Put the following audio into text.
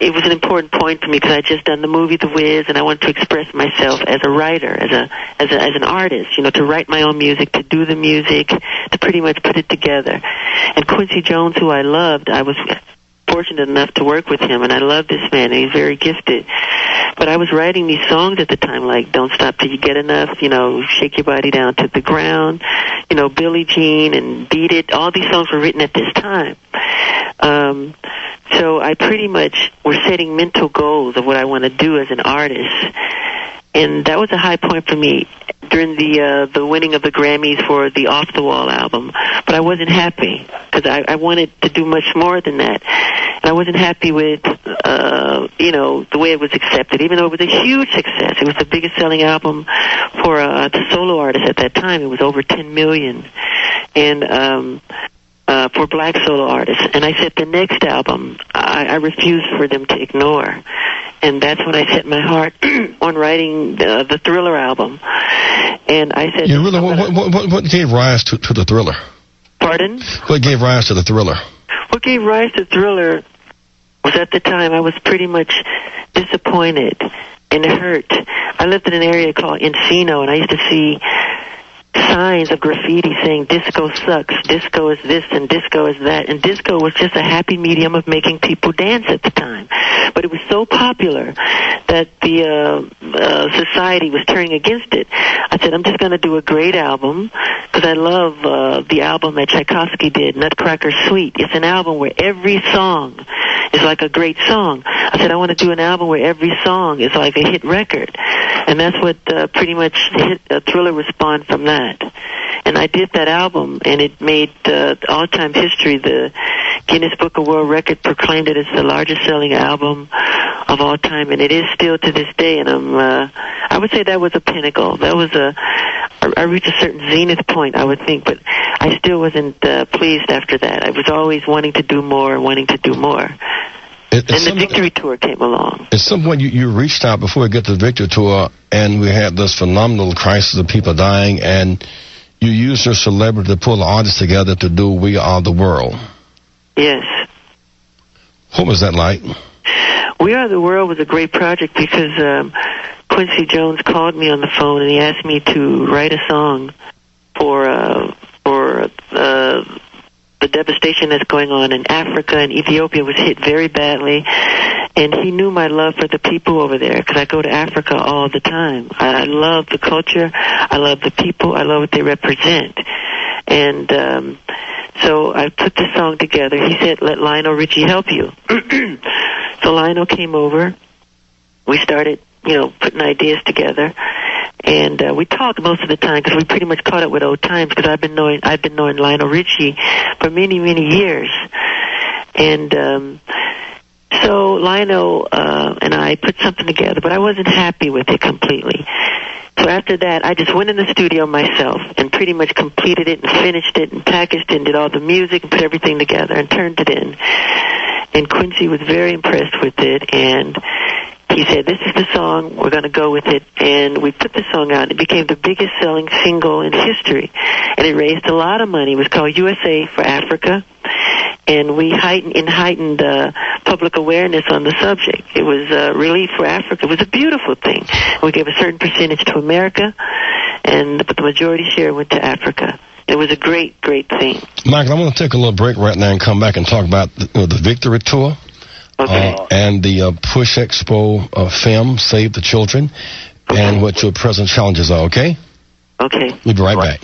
it was an important point for me because I had just done the movie The Wiz, and I wanted to express myself as a writer, as an artist, to write my own music, to do the music, to pretty much put it together. And Quincy Jones, who I loved, I was fortunate enough to work with him, and I love this man, and he's very gifted. But I was writing these songs at the time, like Don't Stop Till You Get Enough, Shake Your Body Down to the Ground, Billie Jean and Beat It. All these songs were written at this time. So I pretty much was setting mental goals of what I want to do as an artist. And that was a high point for me during the winning of the Grammys for the Off the Wall album. But I wasn't happy because I wanted to do much more than that. And I wasn't happy with, the way it was accepted, even though it was a huge success. It was the biggest selling album for the solo artist at that time. It was over 10 million. And for black solo artists. And I said the next album, I refused for them to ignore. And that's when I set my heart on writing the Thriller album. And I said... Yeah, really, what gave rise to the Thriller? Pardon? What gave rise to the Thriller? What gave rise to Thriller was at the time I was pretty much disappointed and hurt. I lived in an area called Encino, and I used to see signs of graffiti saying disco sucks, disco is this, and disco is that. And disco was just a happy medium of making people dance at the time. But it was so popular that the society was turning against it. I said, I'm just going to do a great album because I love the album that Tchaikovsky did, Nutcracker Suite. It's an album where every song is like a great song. I said, I want to do an album where every song is like a hit record. And that's what pretty much Thriller was spawned from that. And I did that album, and it made all-time history. The Guinness Book of World Record proclaimed it as the largest-selling album of all time, and it is still to this day. And I would say that was a pinnacle. That was I reached a certain zenith point, I would think, but I still wasn't pleased after that. I was always wanting to do more, wanting to do more. And the Victory Tour came along. At some point, you reached out before we get to the Victory Tour, and we had this phenomenal crisis of people dying, and you used your celebrity to pull the artists together to do We Are the World. Yes. What was that like? We Are the World was a great project because Quincy Jones called me on the phone, and he asked me to write a song for the devastation that's going on in Africa, and Ethiopia was hit very badly. And he knew my love for the people over there because I go to Africa all the time. I love the culture. I love the people. I love what they represent. And so I put the song together. He said, let Lionel Richie help you. So Lionel came over. We started, putting ideas together. And we talked most of the time because we pretty much caught up with old times because I've been knowing Lionel Richie for many, many years. And so Lionel and I put something together, but I wasn't happy with it completely. So after that, I just went in the studio myself and pretty much completed it and finished it and packaged it and did all the music and put everything together and turned it in. And Quincy was very impressed with it, and he said, this is the song, we're going to go with it. And we put the song out. It became the biggest selling single in history. And it raised a lot of money. It was called USA for Africa. And we heightened public awareness on the subject. It was Relief for Africa. It was a beautiful thing. We gave a certain percentage to America, but the majority share went to Africa. It was a great, great thing. Michael, I want to take a little break right now and come back and talk about the Victory Tour. Okay. And the Push Expo film, Save the Children, and what your present challenges are, okay? Okay. We'll be right back.